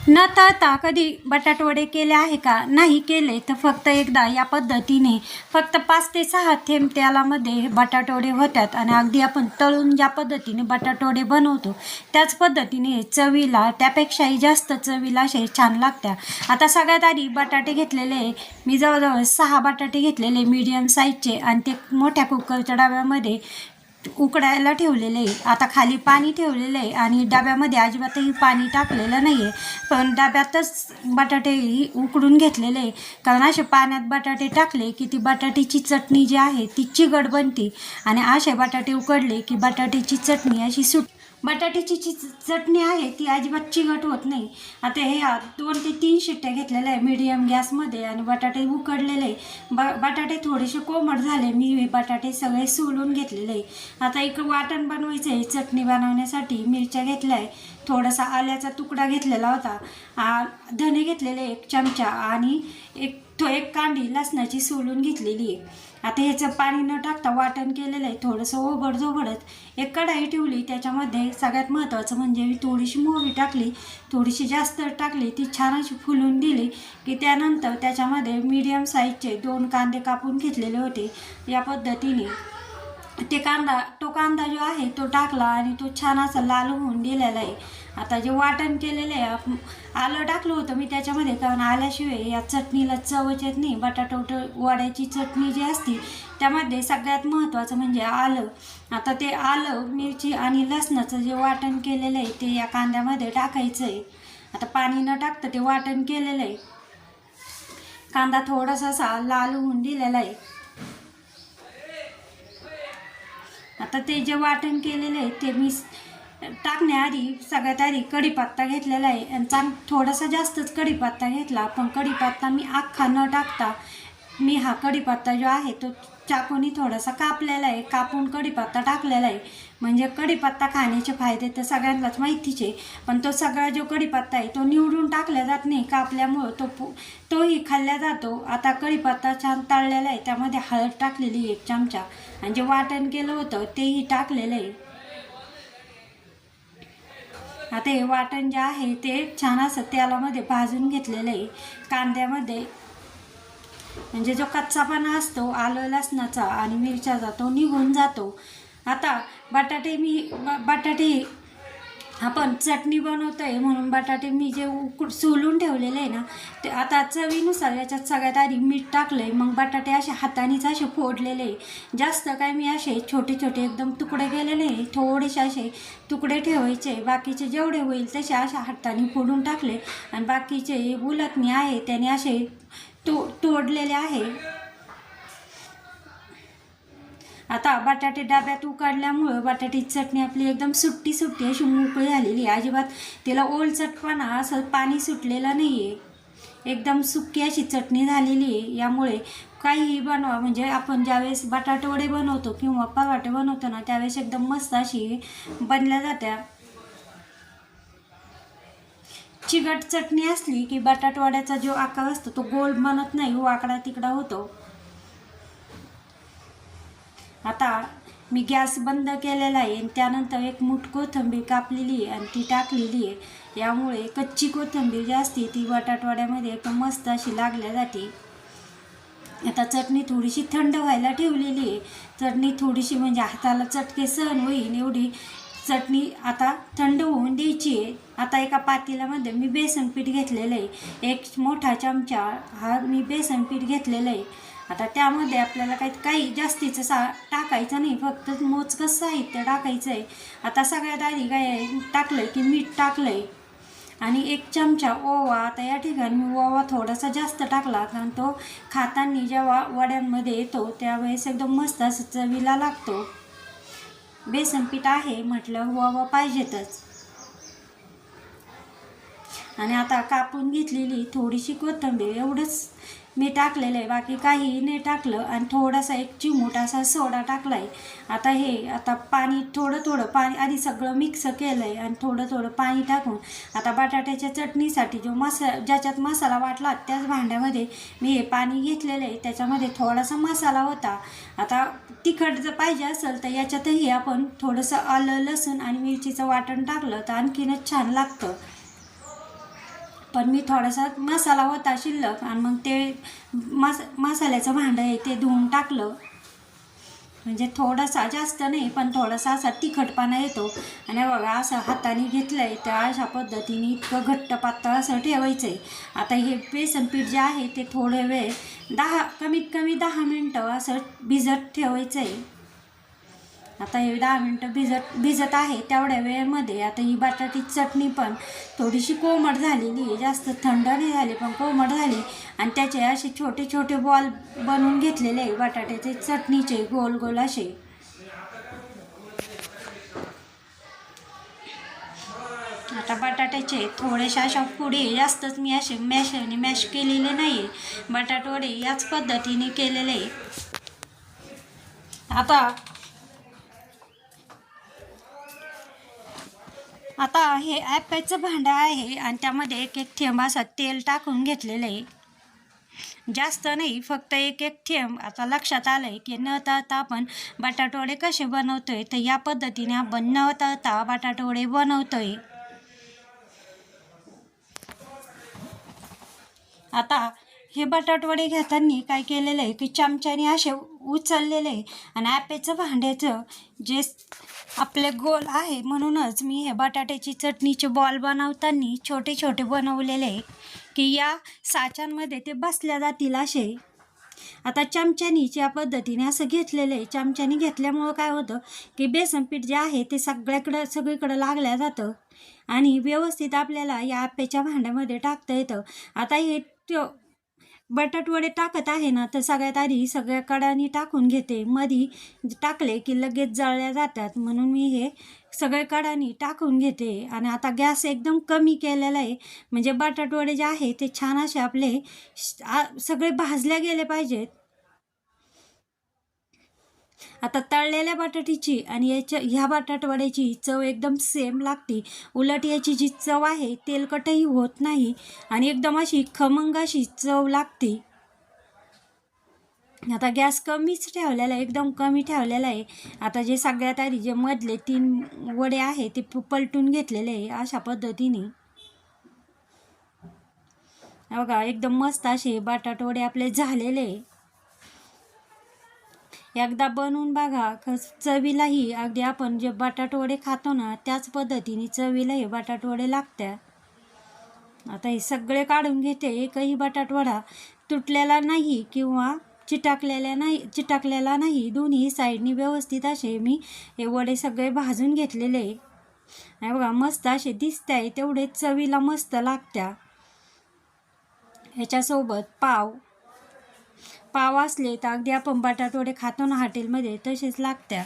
न तळता कधी बटाटवडे केले आहे का? नाही केले तर फक्त एकदा या पद्धतीने फक्त 5 ते 6 थेंब तेलामध्ये बटाटवडे होतात आणि अगदी आपण तळून ज्या पद्धतीने बटाटवडे बनवतो त्याच पद्धतीने चवीला त्यापेक्षाही जास्त चवीला असे छान लागतात. आता सगळ्यात आधी बटाटे घेतलेले मी जवळजवळ 6 बटाटे घेतलेले मीडियम साईजचे आणि ते मोठ्या कुकरच्या डब्यामध्ये उकडायला ठेवलेले आहे. आता खाली पाणी ठेवलेलं आहे आणि डब्यामध्ये अजिबातही पाणी टाकलेलं नाही आहे, पण डब्यातच बटाटे उकडून घेतलेले आहे. कारण असे पाण्यात बटाटे टाकले की ती बटाट्याची चटणी जी आहे ती चिकट बनते आणि असे बटाटे उकडले की बटाट्याची चटणी अशी बटाट्याची चटणी आहे ती अजिबात चिकट होत नाही. आता हे 2 ते 3 शिट्ट्या घेतलेल्या आहे मीडियम गॅसमध्ये आणि बटाटे उकडलेले बटाटे थोडेसे कोमट झाले. मी हे बटाटे सगळे सोलून घेतलेले आहे. आता इकडं वाटण बनवायचं आहे. चटणी बनवण्यासाठी मिरच्या घेतल्या आहे, थोडासा आल्याचा तुकडा घेतलेला होता, धने घेतलेले 1 चमचा आणि एक कांडी लसणाची सोलून घेतलेली आहे. आता ह्याचं पाणी न टाकता वाटण केलेलं आहे. थोडंसं ओबडधोबडत एक कढाई ठेवली, त्याच्यामध्ये सगळ्यात महत्त्वाचं म्हणजे मी थोडीशी मोहरी टाकली, थोडीशी जास्त टाकली, ती छान अशी फुलून दिली की त्यानंतर त्याच्यामध्ये मीडियम साईजचे 2 कांदे कापून घेतलेले होते. या पद्धतीने तो कांदा जो आहे तो टाकला आणि तो छान असा लाल होऊन दिलेला आहे. आता जे वाटण केलेलं आहे, आलं टाकलं होतं मी त्याच्यामध्ये, कारण आल्याशिवाय या चटणीला चवच येत नाही. वड्याची चटणी जी असते त्यामध्ये सगळ्यात महत्त्वाचं म्हणजे आलं. आता ते आलं, मिरची आणि लसणाचं जे वाटण केलेलं आहे ते या कांद्यामध्ये टाकायचं आहे. आता पाणी न टाकता ते वाटण केलेलं आहे. कांदा थोडासा असा लाल होऊन दिलेला आहे. आता ते जे वाटण केलेलं आहे ते मी टाकण्याआधी सगळ्यात आधी कढीपत्ता घेतलेला आहे आणि थोडासा जास्तच कढीपत्ता घेतला. पण कढीपत्ता मी अख्खा न टाकता मी हा कढीपत्ता जो आहे तो चाकूने थोडासा कापलेला आहे, कापून कढीपत्ता टाकलेला आहे. म्हणजे कढीपत्ता खाण्याचे फायदे तर सगळ्यांनाच माहितीच आहे, पण तो सगळा जो कढीपत्ता आहे तो निवडून टाकला जात नाही, कापल्यामुळं तोही खाल्ला जातो. आता कढीपत्ता छान तळलेला आहे, त्यामध्ये हळद टाकलेली 1 चमचा आणि जे वाटण केलं होतं तेही टाकलेलं आहे. आता हे वाटण जे आहे ते छान असं तेलामध्ये भाजून घेतलेलं आहे कांद्यामध्ये. म्हणजे जो कच्चापणा असतो आलं लसणाचा आणि मिरच्याचा तो निघून जातो. आता बटाटे आपण चटणी बनवतो आहे म्हणून बटाटे मी जे सोलून ठेवलेले आहे ना ते आता चवीनुसार याच्यात सगळ्यात आधी मीठ टाकलं आहे. मग बटाटे असे हातानेच असे फोडलेले आहे. जास्त काय मी असे छोटे छोटे एकदम तुकडे केलेले आहे. थोडेसे असे तुकडे ठेवायचे, बाकीचे जेवढे होईल तसे अशा हाताने फोडून टाकले आणि बाकीचे उलटणी आहे त्याने असे तोडलेले आहे. आता बटाटे डब्यात उकडल्यामुळं बटाट्याची चटणी आपली एकदम सुट्टी अशी मोकळी झालेली आहे. अजिबात तिला ओलचटपणा असं पाणी सुटलेलं नाही आहे, एकदम सुक्की अशी चटणी झालेली आहे. यामुळे काहीही बनवा, म्हणजे आपण ज्यावेळेस बटाटवडे बनवतो किंवा पराठे बनवतो ना त्यावेळेस एकदम मस्त अशी बनल्या जात्या. चिकट चटणी असली की बटाटवड्याचा जो आकार असतो तो गोल बनत नाही, वाकडा तिकडा होतो. आता मी गॅस बंद केलेला आहे आणि त्यानंतर 1 मूठ कोथिंबीर कापलेली आहे आणि ती टाकलेली आहे. यामुळे कच्ची कोथिंबीर जी असते ती बटाटवड्यामध्ये एकदम मस्त अशी लागल्या जाते. आता चटणी थोडीशी थंड व्हायला ठेवलेली आहे. चटणी थोडीशी म्हणजे हाताला चटके सहन होईल एवढी चटणी आता थंड होऊन द्यायची आहे. आता एका पातेल्यामध्ये मी बेसन पीठ घेतलेलं आहे. 1 मोठा चमचा हा मी बेसन पीठ घेतलेलं आहे. आता त्यामध्ये आपल्याला काही जास्तीचं टाकायचं नाही, फक्त मोजकंच साहित्य टाकायचं आहे. आता सगळ्यात आधी काय टाकलं आहे की मीठ टाकलं आहे आणि 1 चमचा ओवा. आता या ठिकाणी मी ओवा थोडासा जास्त टाकला, कारण तो खाताना जेव्हा वड्यांमध्ये येतो त्यावेळेस एकदम मस्त असं चवीला लागतो. बेसन पीठ आहे म्हटलं ओवा पाहिजेतच. आणि आता कापून घेतलेली थोडीशी कोथिंबीर एवढंच मी टाकलेलं आहे, बाकी काहीही नाही टाकलं. आणि थोडासा 1 चिमूट असा सोडा टाकला आहे. आता पाणी थोडं पाणी आधी सगळं मिक्स केलं आहे आणि थोडं पाणी टाकून आता बटाट्याच्या चटणीसाठी ज्याच्यात मसाला वाटला त्याच भांड्यामध्ये मी हे पाणी घेतलेलं आहे. त्याच्यामध्ये थोडासा मसाला होता. आता तिखट जर पाहिजे असेल तर याच्यातही आपण थोडंसं आलं लसूण आणि मिरचीचं वाटण टाकलं तर आणखीनच छान लागतं. पण मी थोडासा मसाला होता शिल्लक आणि मग ते मसाल्याचं भांडं आहे ते धुवून टाकलं. म्हणजे थोडासा, जास्त नाही पण थोडासा असा तिखटपणा येतो. आणि बघा असं हाताने घेतलं आहे तर अशा पद्धतीने इतकं घट्ट पातळ असं ठेवायचं आहे. आता हे बेसन पीठ जे आहे ते थोडे वेळ कमीत कमी 10 मिनटं असं भिजत ठेवायचं आहे. आता हे 10 मिनटं भिजत आहे. तेवढ्या वेळेमध्ये आता ही बटाट्याची चटणी पण थोडीशी कोमट झालेली आहे, जास्त थंड नाही झाली पण कोमट झाली. आणि त्याचे असे छोटे छोटे बॉल बनवून घेतलेले आहे बटाट्याचे चटणीचे, गोल गोल असे. आता बटाट्याचे थोडेसे अशा पुढे, जास्तच मी असे मॅश केलेले नाही आहे. बटाटवडे याच पद्धतीने केलेले आहे. आता हे ॲपेचं भांडं आहे आणि त्यामध्ये एक थेंब असं तेल टाकून घेतलेलं आहे. जास्त नाही, फक्त एक थेंब. आता लक्षात आलं आहे की न तळता आपण बटाटवडे कसे बनवतो आहे, तर या पद्धतीने आपण न तळता बटाटवडे बनवतो आहे. आता हे बटाटवडे घेताना काय केलेलं आहे की चमच्याने असे उचललेले आहे. आणि ॲपेचं भांड्याचं जे आपले गोल आहे म्हणूनच मी हे बटाट्याची चटणीचे बॉल बनवताना छोटे छोटे बनवलेले आहे की या साच्यांमध्ये ते बसल्या जातील असे. आता चमच्यानीच्या पद्धतीने असं घेतलेलं आहे. चमच्याने घेतल्यामुळं काय होतं की बेसन पीठ जे आहे ते सगळीकडं लागल्या जातं आणि व्यवस्थित आपल्याला या ॲपेच्या भांड्यामध्ये टाकता येतं. आता हे बटाटवडे टाकत आहे ना, तर सगळ्यात आधी सगळ्या कडानी टाकून घेते. मधी टाकले की लगेच जळल्या जातात, म्हणून मी हे सगळ्या कडानी टाकून घेते. आणि आता गॅस एकदम कमी केलेला आहे, म्हणजे बटाटवडे जे आहे ते छान असे आपले सगळे भाजले गेले पाहिजेत. आता तळलेल्या बटाट्याची आणि ह्या बटाटवड्याची चव एकदम सेम लागते. उलट याची जी चव आहे तेलकटही होत नाही आणि एकदम अशी खमंग अशी चव लागते. आता गॅस कमीच ठेवलेला आहे, एकदम कमी ठेवलेला आहे. आता जे सगळ्यात आधी जे मधले 3 वडे आहे ते पलटून घेतलेले आहे अशा पद्धतीने. बघा एकदम मस्त असे बटाटवडे आपले झालेले आहे. एकदा बनवून बघा, चवीलाही अगदी आपण जे बटाटवडे खातो ना त्याच पद्धतीने चवीला हे बटाटवडे लागतात. आता हे सगळे काढून घेते. एकही बटाटवडा तुटलेला नाही किंवा चिटाकलेला नाही. दोन्ही साईडनी व्यवस्थित असे मी हे वडे सगळे भाजून घेतलेले आहे. बघा मस्त असे दिसत आहे, तेवढे चवीला मस्त लागत्या. ह्याच्यासोबत पाव असले तर अगदी आपण बटाटवडे खातो ना हॉटेलमध्ये तसेच लागत्या.